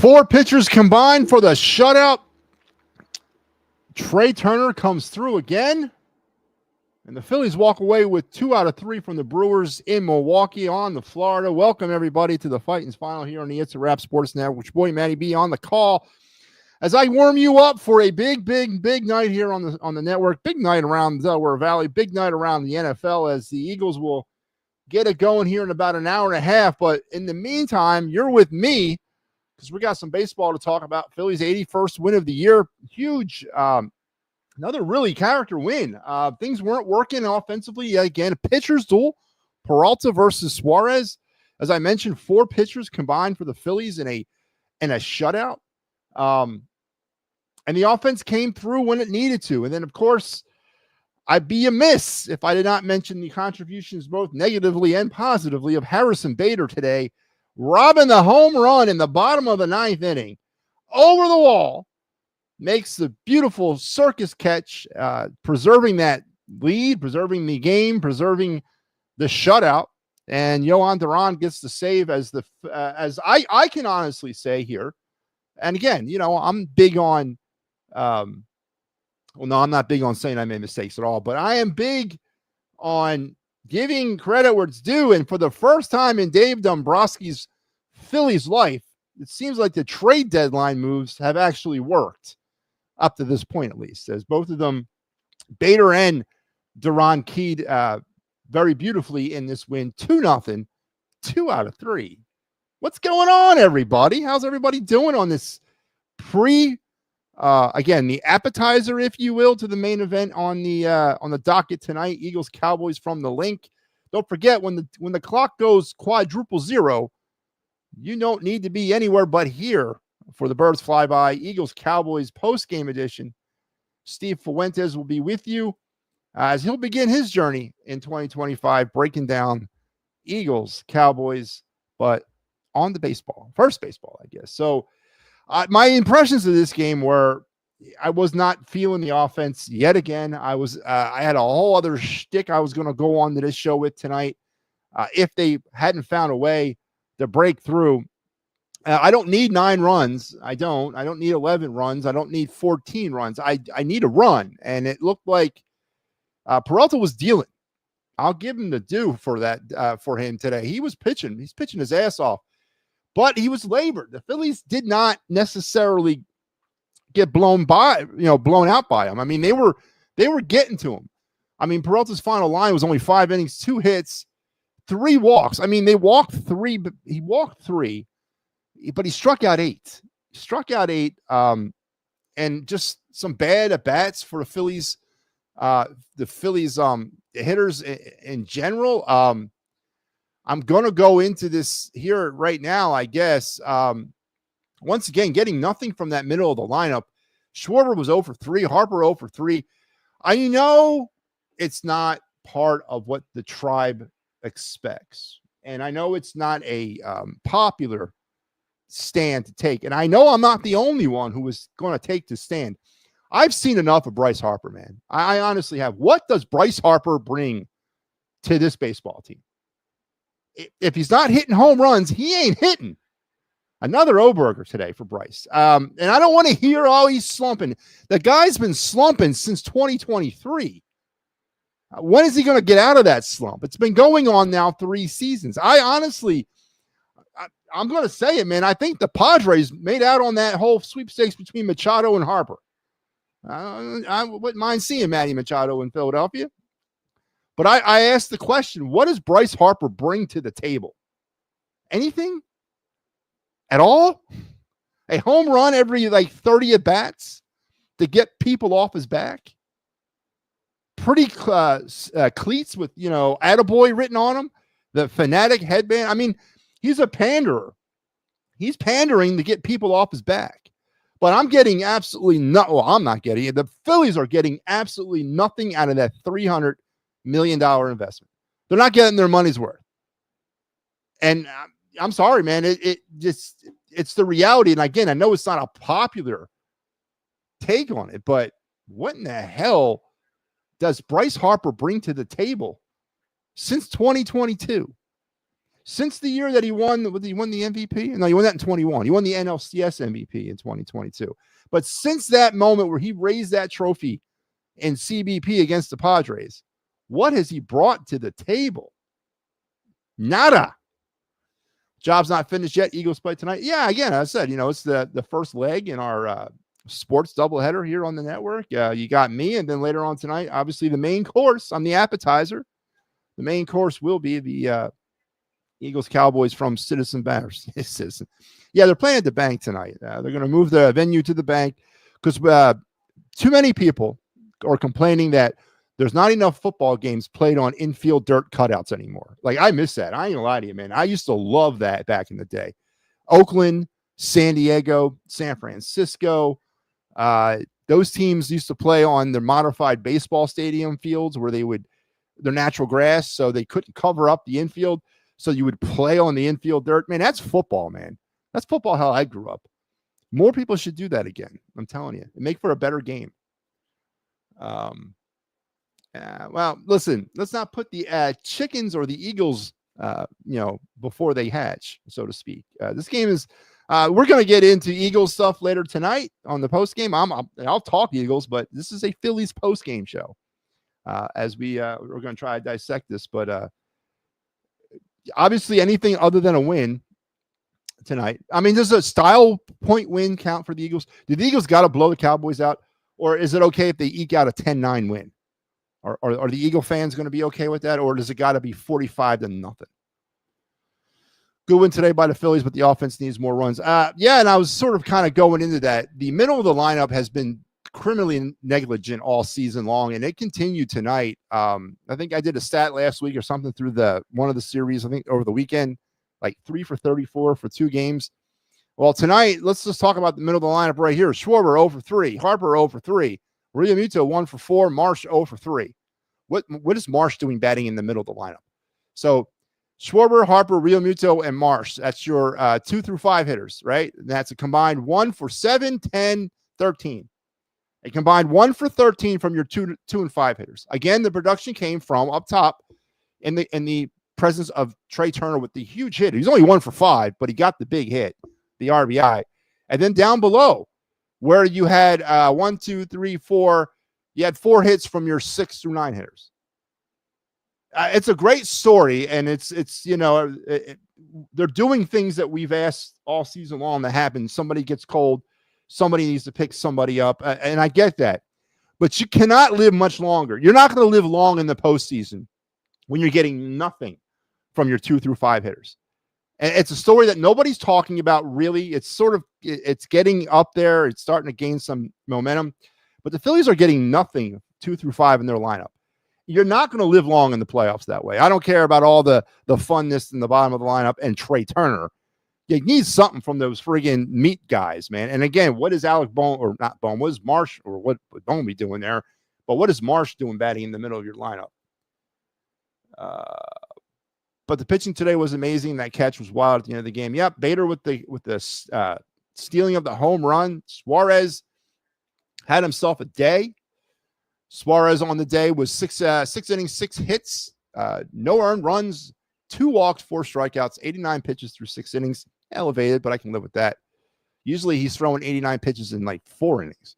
Four pitchers combined for the shutout. Trey Turner comes through again. And the Phillies walk away with 2 out of 3 from the Brewers in Milwaukee on the Florida. Welcome, everybody, to the Fighting's Final here on the It's a Wrap Sports Network. Which boy, Matty B, on the call as I warm you up for a big night here on the network. Big night around Delaware Valley. Big night around the NFL as the Eagles will get it going here in about an hour and a half. But in the meantime, you're with me because we got some baseball to talk about. Phillies' 81st win of the year. Huge. Another really character win. Things weren't working offensively yet again. A pitcher's duel, Peralta versus Suarez. As I mentioned, 4 pitchers combined for the Phillies in a shutout. And the offense came through when it needed to. And then, of course, I'd be amiss if I did not mention the contributions both negatively and positively of Harrison Bader today, robbing the home run in the bottom of the 9th inning over the wall. Makes the beautiful circus catch, preserving that lead, preserving the game, preserving the shutout. And Yohan Duran gets the save as I can honestly say here. And again, I'm big on, I'm not big on saying I made mistakes at all, but I am big on giving credit where it's due. And for the first time in Dave Dombrowski's Phillies life, it seems like the trade deadline moves have actually worked. Up to this point, at least, as both of them, Bader and Duran, keyed very beautifully in this win. 2-0, 2 out of 3. What's going on, everybody? How's everybody doing on this again, the appetizer, if you will, to the main event on the docket tonight? Eagles Cowboys from the link. Don't forget, when the clock goes quadruple zero, you don't need to be anywhere but here for the Birds Flyby, Eagles Cowboys post-game edition. Steve Fuentes will be with you as he'll begin his journey in 2025, breaking down Eagles, Cowboys, but on the first baseball, I guess. So my impressions of this game were I was not feeling the offense yet again. I had a whole other shtick I was going to go on to this show with tonight. If they hadn't found a way to break through. I don't need 9 runs. I don't need 11 runs. I don't need 14 runs. I need a run. And it looked like Peralta was dealing. I'll give him the due for that for him today. He was pitching. He's pitching his ass off. But he was labored. The Phillies did not necessarily get blown out by him. I mean, they were getting to him. I mean, Peralta's final line was only 5 innings, 2 hits, 3 walks. I mean, they walked 3, but he walked 3. But he struck out 8. And just some bad at-bats for the Phillies. The Phillies hitters in general. I'm going to go into this here right now, I guess. Once again, getting nothing from that middle of the lineup. Schwarber was 0 for 3. Harper 0 for 3. I know it's not part of what the tribe expects. And I know it's not a popular stand to take. And I know I'm not the only one who is going to take the stand. I've seen enough of Bryce Harper, man. I honestly have. What does Bryce Harper bring to this baseball team? If he's not hitting home runs, he ain't hitting. Another Oberger today for Bryce. And I don't want to hear, he's slumping. The guy's been slumping since 2023. When is he going to get out of that slump? It's been going on now 3 seasons. I'm going to say it, man. I think the Padres made out on that whole sweepstakes between Machado and Harper. I wouldn't mind seeing Manny Machado in Philadelphia. But I asked the question, what does Bryce Harper bring to the table? Anything? At all? A home run every 30 at-bats to get people off his back? Pretty cleats with, attaboy written on them. The fanatic headband. I mean, he's a panderer. He's pandering to get people off his back. But I'm getting absolutely I'm not getting it. The Phillies are getting absolutely nothing out of that $300 million investment. They're not getting their money's worth. And I'm sorry, man. It's the reality. And again, I know it's not a popular take on it, but what in the hell does Bryce Harper bring to the table since 2022? Since the year that he won the MVP? No, he won that in 21. He won the NLCS MVP in 2022. But since that moment where he raised that trophy in CBP against the Padres, what has he brought to the table? Nada. Job's not finished yet. Eagles play tonight. Yeah, again, I said, it's the first leg in our sports doubleheader here on the network. You got me, and then later on tonight, obviously the main course. I'm the appetizer. The main course will be the Eagles Cowboys from Citizen Bank. Yeah, they're playing at the bank tonight. They're going to move the venue to the bank because too many people are complaining that there's not enough football games played on infield dirt cutouts anymore. Like, I miss that. I ain't gonna lie to you, man. I used to love that back in the day. Oakland, San Diego, San Francisco, those teams used to play on their modified baseball stadium fields where their natural grass, so they couldn't cover up the infield. So you would play on the infield dirt. Man, that's football, man. That's football how I grew up. More people should do that again. I'm telling you. It'd make for a better game. Well, listen, let's not put the chickens or the Eagles, before they hatch, so to speak. This game is, we're going to get into Eagles stuff later tonight on the post game. I'll talk Eagles, but this is a Phillies post game show. As we're going to try to dissect this, but obviously anything other than a win tonight. I mean, does a style point win count for the Eagles? Do the Eagles got to blow the Cowboys out, or is it okay if they eke out a 10-9 win? Are the Eagle fans going to be okay with that, or does it got to be 45-0? Good win today by the Phillies, but the offense needs more runs. Yeah, and I was sort of kind of going into that. The middle of the lineup has been criminally negligent all season long, and it continued tonight. I think I did a stat last week or something through one of the series, I think over the weekend, like 3 for 34 for 2 games. Well, tonight, let's just talk about the middle of the lineup right here. Schwarber 0 for 3, Harper 0 for 3, Realmuto 1 for 4, Marsh 0 for 3. What is Marsh doing batting in the middle of the lineup? So Schwarber, Harper, Realmuto, and Marsh. That's your 2 through 5 hitters, right? And that's a combined 1 for 7, 10, 13. A combined 1 for 13 from your 2 and 5 hitters. Again, the production came from up top in the presence of Trey Turner with the huge hit. He's only 1 for 5, but he got the big hit, the RBI. And then down below, where you had 1, 2, 3, 4, you had 4 hits from your 6 through 9 hitters. It's a great story, and they're doing things that we've asked all season long to happen. Somebody gets cold, somebody needs to pick somebody up, and I get that. But you cannot live much longer. You're not going to live long in the postseason when you're getting nothing from your 2 through 5 hitters. And it's a story that nobody's talking about, really. It's getting up there. It's starting to gain some momentum. But the Phillies are getting nothing 2 through 5 in their lineup. You're not going to live long in the playoffs that way. I don't care about all the funness in the bottom of the lineup and Trey Turner. You need something from those friggin' meat guys, man. And again, what is Alec Bohm, or not Bohm, what is Marsh, or what would Bohm be doing there? But what is Marsh doing batting in the middle of your lineup? But the pitching today was amazing. That catch was wild at the end of the game. Yep, Bader with the stealing of the home run. Suarez had himself a day. Suarez on the day was 6 innings, 6 hits, no earned runs, 2 walks, 4 strikeouts, 89 pitches through 6 innings. Elevated, but I can live with that. Usually he's throwing 89 pitches in like 4 innings.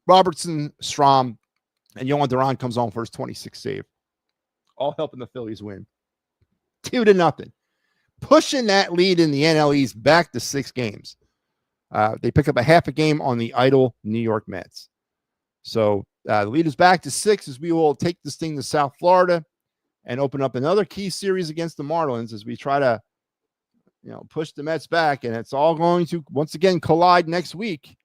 Robertson, Strahm, and Yohan Duran comes on for his 26th save. All helping the Phillies win. 2-0. Pushing that lead in the NL East back to 6 games. They pick up a half a game on the idle New York Mets. So the lead is back to 6 as we will take this thing to South Florida and open up another key series against the Marlins as we try to, push the Mets back. And it's all going to, once again, collide next week,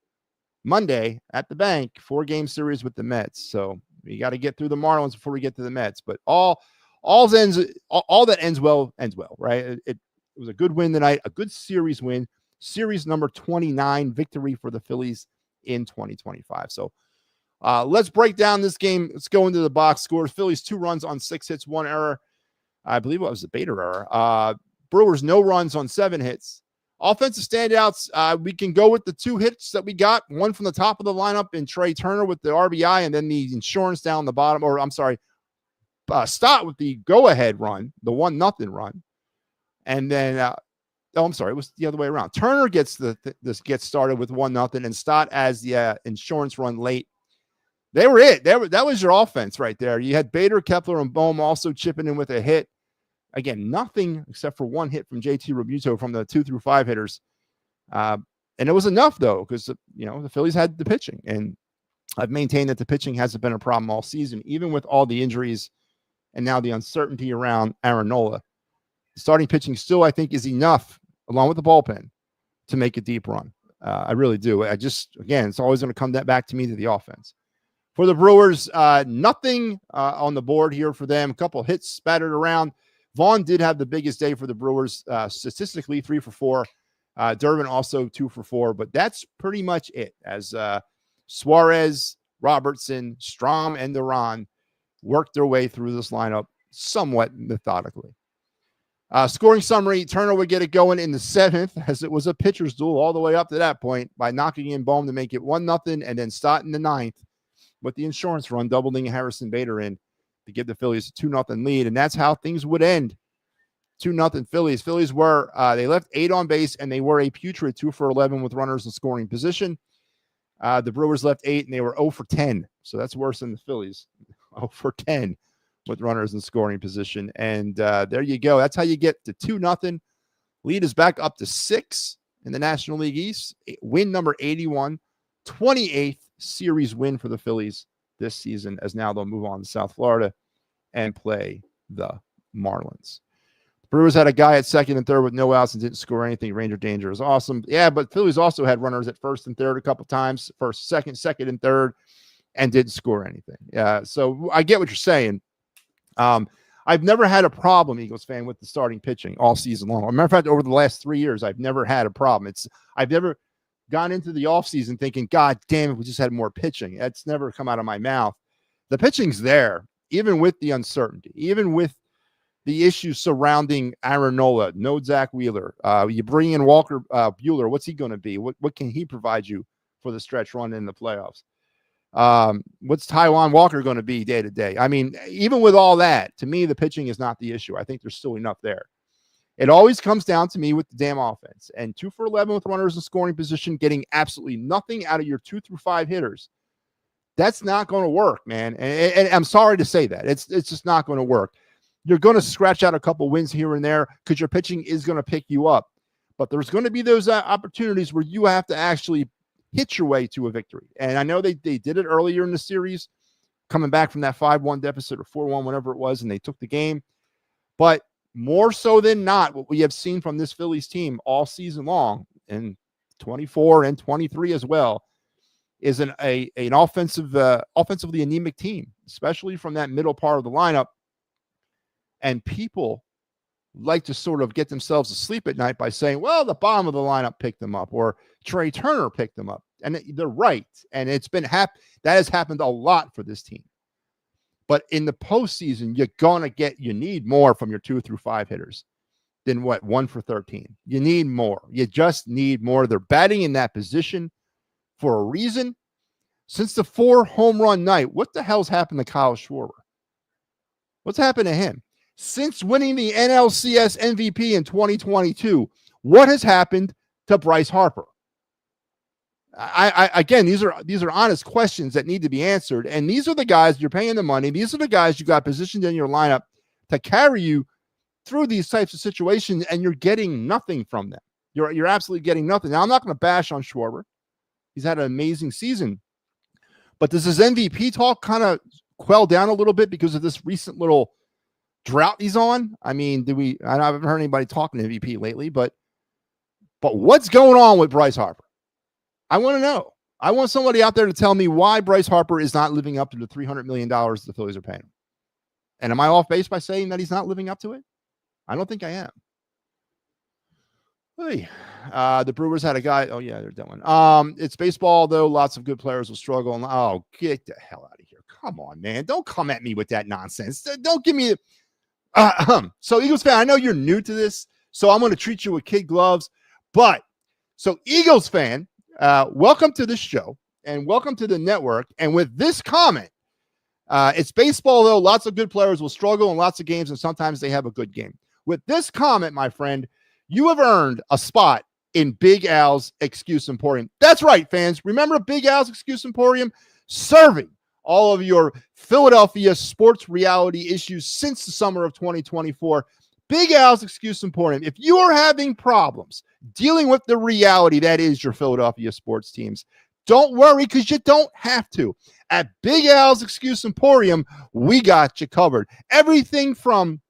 Monday at the bank, 4-game series with the Mets. So we got to get through the Marlins before we get to the Mets. But all that ends well, right? It was a good win tonight, a good series win, series number 29 victory for the Phillies in 2025. So let's break down this game. Let's go into the box scores. Phillies 2 runs on 6 hits, 1 error. I believe it was a Bader error. Brewers no runs on 7 hits. Offensive standouts, we can go with the 2 hits that we got. One from the top of the lineup in Trey Turner with the RBI, and then the insurance down the bottom, Stott with the go-ahead run, the 1-0 run. And then, I'm sorry, it was the other way around. Turner gets gets started with 1-0, and Stott as the insurance run late. They were it. That was your offense right there. You had Bader, Kepler, and Bohm also chipping in with a hit. Again, nothing except for one hit from JT Realmuto from the 2 through 5 hitters. And it was enough, though, because, the Phillies had the pitching. And I've maintained that the pitching hasn't been a problem all season, even with all the injuries and now the uncertainty around Aaron Nola. The starting pitching still, I think, is enough, along with the bullpen, to make a deep run. I really do. Again, it's always going to come back to me to the offense. For the Brewers, nothing on the board here for them. A couple hits spattered around. Vaughn did have the biggest day for the Brewers, statistically 3 for 4. Durbin also 2 for 4, but that's pretty much it. As Suarez, Robertson, Strahm, and Duran worked their way through this lineup somewhat methodically. Scoring summary, Turner would get it going in the 7th, as it was a pitcher's duel all the way up to that point, by knocking in Bohm to make it 1-0, and then Stott in the 9th with the insurance run, doubling Harrison Bader in to give the Phillies a 2-0 lead, and that's how things would end. 2-0 Phillies. Phillies were, they left 8 on base, and they were a putrid 2 for 11 with runners in scoring position. The Brewers left 8, and they were 0 for 10, so that's worse than the Phillies. 0 for 10 with runners in scoring position, and there you go. That's how you get to 2-0. Lead is back up to 6 in the National League East. Win number 81, 28th series win for the Phillies this season, as now they'll move on to South Florida and play the Marlins. The Brewers had a guy at second and third with no outs and didn't score anything. Ranger danger is awesome. Yeah, but Phillies also had runners at first and third a couple times, first, second, and third, and didn't score anything. So I get what you're saying. I've never had a problem, Eagles fan, with the starting pitching all season long. As a matter of fact, over the last 3 years, I've never had a problem. I've never gone into the offseason thinking, God damn, if we just had more pitching. That's never come out of my mouth. The pitching's there, even with the uncertainty, even with the issues surrounding Aaron Nola, no Zach Wheeler. You bring in Walker Buehler. What's he going to be? What can he provide you for the stretch run in the playoffs? What's Taijuan Walker going to be day to day? I mean, even with all that, to me, the pitching is not the issue. I think there's still enough there. It always comes down to me with the damn offense. And 2 for 11 with runners in scoring position, getting absolutely nothing out of your 2 through 5 hitters. That's not going to work, man. And I'm sorry to say that. It's just not going to work. You're going to scratch out a couple wins here and there because your pitching is going to pick you up. But there's going to be those opportunities where you have to actually hit your way to a victory. And I know they did it earlier in the series, coming back from that 5-1 deficit or 4-1, whatever it was, and they took the game. But more so than not, what we have seen from this Phillies team all season long, and 24 and 23 as well, is an offensively anemic team, especially from that middle part of the lineup. And people like to sort of get themselves to sleep at night by saying, well, the bottom of the lineup picked them up, or Trey Turner picked them up. And they're right. And it's been that has happened a lot for this team. But in the postseason, you need more from your 2 through 5 hitters than 1 for 13. You need more. You just need more. They're batting in that position for a reason. Since the 4 home run night, what the hell's happened to Kyle Schwarber? What's happened to him? Since winning the NLCS MVP in 2022, what has happened to Bryce Harper? Again, these are honest questions that need to be answered. And these are the guys you're paying the money. These are the guys you got positioned in your lineup to carry you through these types of situations, and you're getting nothing from them. You're absolutely getting nothing. Now, I'm not going to bash on Schwarber. He's had an amazing season. But does his MVP talk kind of quell down a little bit because of this recent little drought he's on? I mean, I haven't heard anybody talking MVP lately, but what's going on with Bryce Harper? I want to know. I want somebody out there to tell me why Bryce Harper is not living up to the $300 million the Phillies are paying him. And am I off base by saying that he's not living up to it? I don't think I am. Hey, the Brewers had a guy. Oh, yeah, they're done. It's baseball, though. Lots of good players will struggle. And, get the hell out of here. Come on, man. Don't come at me with that nonsense. Don't give me So, Eagles fan, I know you're new to this, so I'm going to treat you with kid gloves. But, so Eagles fan, welcome to this show and welcome to the network. And with this comment, it's baseball, though. Lots of good players will struggle in lots of games, and sometimes they have a good game. With this comment, my friend, you have earned a spot in Big Al's Excuse Emporium. That's right, fans. Remember Big Al's Excuse Emporium? Serving all of your Philadelphia sports reality issues since the summer of 2024. Big Al's Excuse Emporium. If you are having problems dealing with the reality that is your Philadelphia sports teams, don't worry, because you don't have to. At Big Al's Excuse Emporium, we got you covered. Everything from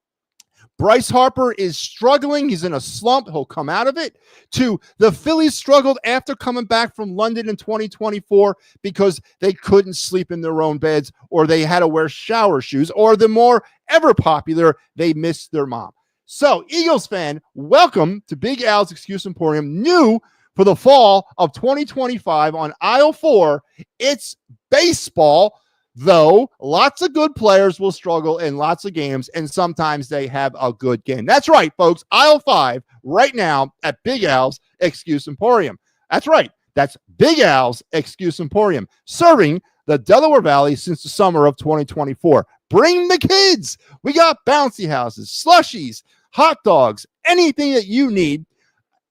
Bryce Harper is struggling. He's in a slump. He'll come out of it. To the Phillies struggled after coming back from London in 2024 because they couldn't sleep in their own beds, or they had to wear shower shoes, or the more ever popular, they missed their mom. So, Eagles fan, welcome to Big Al's Excuse Emporium. New for the fall of 2025 on aisle 4, it's baseball. Though lots of good players will struggle in lots of games, and sometimes they have a good game. That's right, folks. Aisle 5 right now at Big Al's Excuse Emporium. That's right. That's Big Al's Excuse Emporium, serving the Delaware Valley since the summer of 2024. Bring the kids. We got bouncy houses, slushies, hot dogs, anything that you need,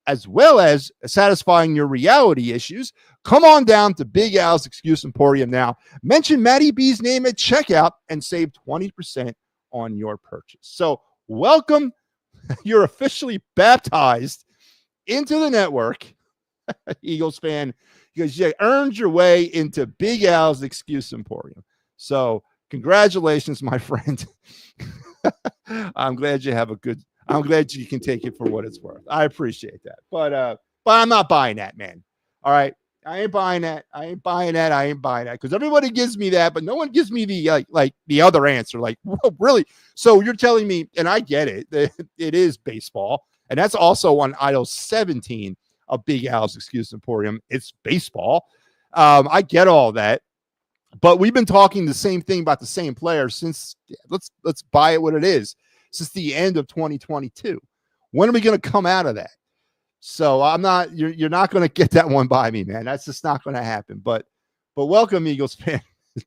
as well as satisfying your reality issues. Come on down to Big Al's Excuse Emporium now. Mention Matty B's name at checkout and save 20% on your purchase. So welcome. You're officially baptized into the network, Eagles fan, because you earned your way into Big Al's Excuse Emporium. So congratulations, my friend. I'm glad you have a good, I'm glad you can take it for what it's worth. I appreciate that. But I'm not buying that, man. All right. I ain't buying that. Because everybody gives me that, but no one gives me the like the other answer. Like, whoa, really? So you're telling me, and I get it, it is baseball, and that's also on aisle 17 of Big Al's Excuse Emporium. It's baseball. I get all that, but we've been talking the same thing about the same player since let's buy it what it is, since the end of 2022. When are we going to come out of that? So I'm not, you're not going to get that one by me, man. That's just not going to happen. But welcome, Eagles fan,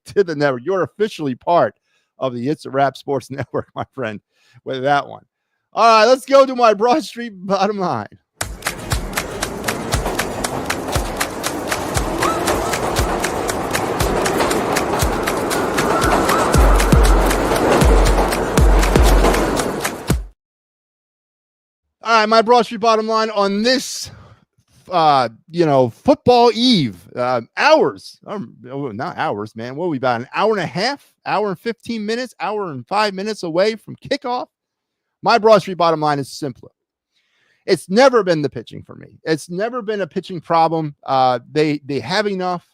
to the network. You're officially part of the It's a Wrap Sports Network, my friend, with that one. All right, let's go to my Broad Street bottom line. All right, my Broad Street bottom line on this, football eve, hours, not hours, man. What are we about? An hour and a half, hour and 15 minutes, hour and 5 minutes away from kickoff. My Broad Street bottom line is simpler. It's never been the pitching for me. It's never been a pitching problem. They have enough.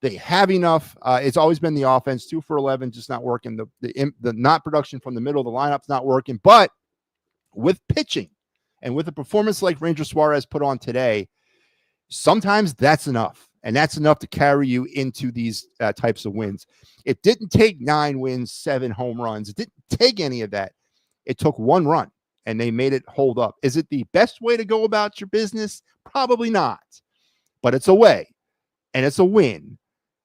They have enough. It's always been the offense, 2 for 11, just not working. The not production from the middle of the lineup's not working. But with pitching, and with a performance like Ranger Suarez put on today, sometimes that's enough. And that's enough to carry you into these types of wins. It didn't take 9 wins, 7 home runs. It didn't take any of that. It took 1 run, and they made it hold up. Is it the best way to go about your business? Probably not. But it's a way, and it's a win,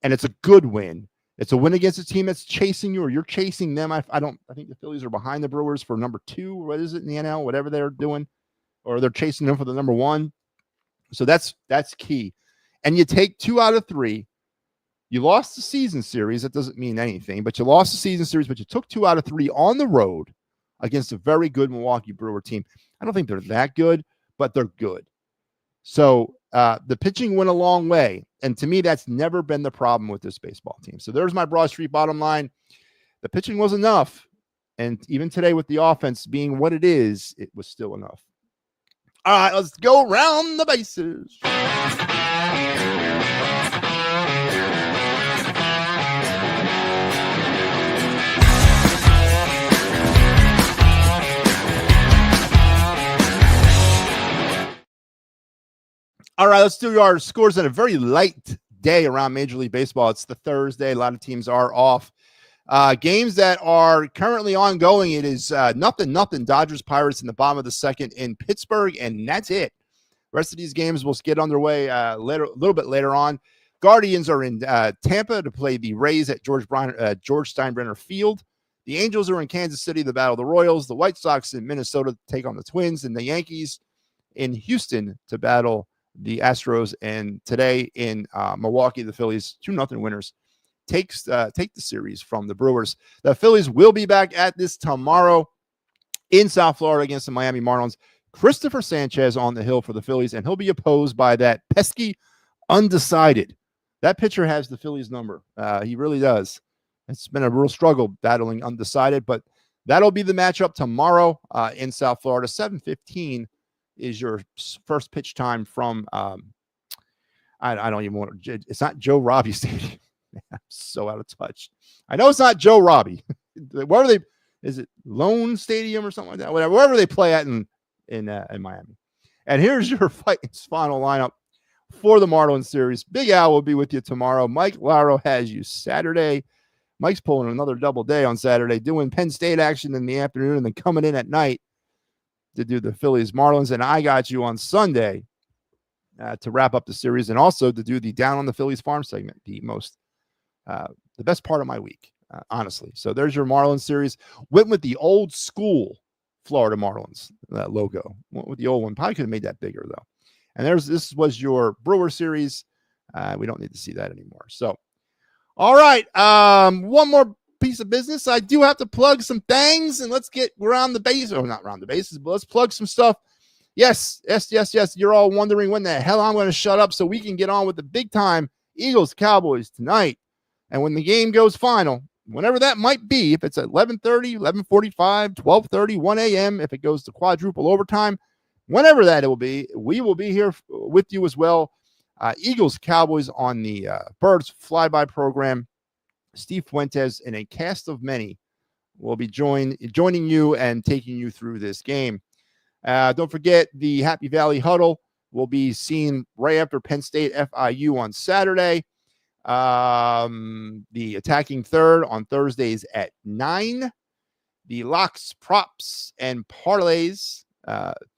and it's a good win. It's a win against a team that's chasing you, or you're chasing them. I think the Phillies are behind the Brewers for number 2. What is it in the NL? Whatever they're doing. Or they're chasing them for the number 1. So that's key. And you take 2 out of 3. You lost the season series. That doesn't mean anything, but you lost the season series, but you took 2 out of 3 on the road against a very good Milwaukee Brewer team. I don't think they're that good, but they're good. So the pitching went a long way. And to me, that's never been the problem with this baseball team. So there's my Broad Street bottom line. The pitching was enough. And even today with the offense being what it is, it was still enough. All right, let's go around the bases. All right, let's do our scores on a very light day around Major League Baseball. It's the Thursday. A lot of teams are off. Games that are currently ongoing, it is nothing. Dodgers Pirates in the bottom of the second in Pittsburgh, and that's it. The rest of these games will get underway a little bit later on. Guardians are in Tampa to play the Rays at George Steinbrenner Field. The Angels are in Kansas City to battle the Royals. The White Sox in Minnesota to take on the Twins, and the Yankees in Houston to battle the Astros. And today in Milwaukee, the Phillies, 2-0 winners, take the series from the Brewers. The Phillies will be back at this tomorrow in South Florida against the Miami Marlins. Christopher Sanchez on the hill for the Phillies, and he'll be opposed by that pesky undecided. That pitcher has the Phillies number. He really does. It's been a real struggle battling undecided, but that'll be the matchup tomorrow in South Florida. 7:15 is your first pitch time from, I don't even want to, it's not Joe Robbie Stadium. I'm so out of touch. I know it's not Joe Robbie. Where are they? Is it Lone Stadium or something like that? Whatever, wherever they play at in Miami. And here's your Fightings final lineup for the Marlins series. Big Al will be with you tomorrow. Mike Laro has you Saturday. Mike's pulling another double day on Saturday, doing Penn State action in the afternoon and then coming in at night to do the Phillies Marlins. And I got you on Sunday to wrap up the series and also to do the Down on the Phillies Farm segment, the best part of my week, honestly. So there's your Marlins series. Went with the old school Florida Marlins logo. Went with the old one. Probably could have made that bigger, though. And this was your Brewer series. We don't need to see that anymore. So, all right. One more piece of business. I do have to plug some things, and let's get around the base. Or not around the bases, but let's plug some stuff. Yes. You're all wondering when the hell I'm going to shut up so we can get on with the big time Eagles-Cowboys tonight. And when the game goes final, whenever that might be, if it's at 11:30, 11:45, 12:30, 1 a.m., if it goes to quadruple overtime, whenever that it will be, we will be here with you as well. Eagles-Cowboys on the Birds Flyby program. Steve Fuentes and a cast of many will be joining you and taking you through this game. Don't forget the Happy Valley Huddle will be seen right after Penn State FIU on Saturday. The Attacking Third on Thursdays at 9. The Locks, Props, and Parlays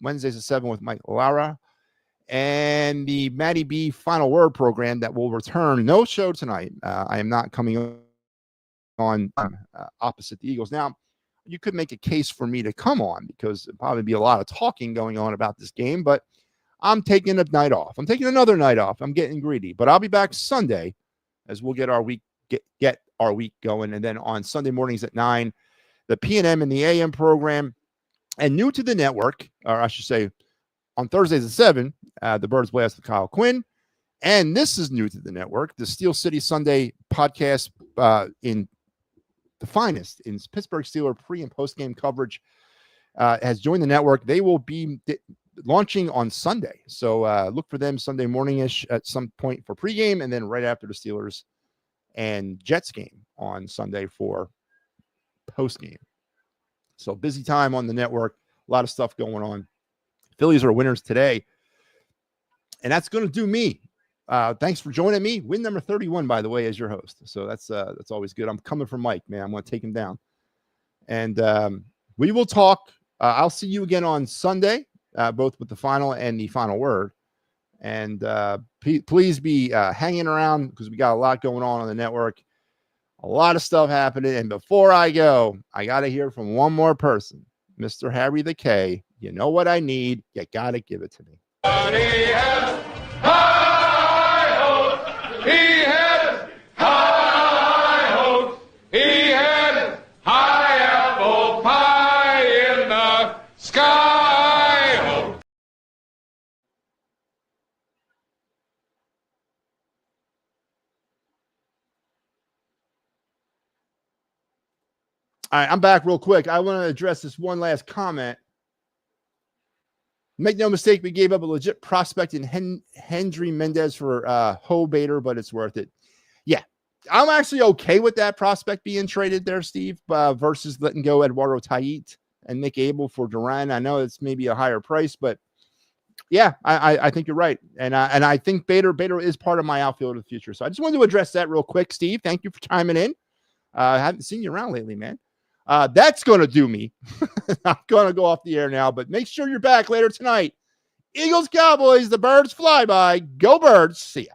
Wednesdays at 7 with Mike Lara. And the Matty B Final Word program that will return. No show tonight. I am not coming on opposite the Eagles. Now, you could make a case for me to come on because there'd probably be a lot of talking going on about this game, but I'm taking a night off. I'm taking another night off. I'm getting greedy, but I'll be back Sunday as we'll get our week going. And then on Sunday mornings at 9, the P&M and the AM program. And new to the network, or I should say on Thursdays at 7, the Birds Blast with Kyle Quinn. And this is new to the network, the Steel City Sunday podcast in the finest in Pittsburgh Steelers pre- and post-game coverage has joined the network. They will be launching on Sunday. So look for them Sunday morning-ish at some point for pregame, and then right after the Steelers and Jets game on Sunday for postgame. So busy time on the network. A lot of stuff going on. Phillies are winners today. And that's going to do me. Thanks for joining me. Win number 31, by the way, as your host. So that's always good. I'm coming for Mike, man. I'm going to take him down. And we will talk. I'll see you again on Sunday, both with the final and the final word. And please be hanging around because we got a lot going on the network. A lot of stuff happening. And before I go, I got to hear from one more person. Mr. Harry the K. You know what I need. You got to give it to me. He has high hopes. He has high hopes. He has high apple pie in the sky hopes. All right, I'm back real quick. I want to address this one last comment. Make no mistake, we gave up a legit prospect in Hendry Mendez for Ho Bader, but it's worth it. Yeah, I'm actually okay with that prospect being traded there, Steve, versus letting go Eduardo Tait and Nick Abel for Duran. I know it's maybe a higher price, but yeah, I think you're right. And I think Bader is part of my outfield of the future. So I just wanted to address that real quick, Steve. Thank you for chiming in. I haven't seen you around lately, man. That's going to do me. I'm going to go off the air now, but make sure you're back later tonight. Eagles, Cowboys, the Birds Flyby. Go Birds. See ya.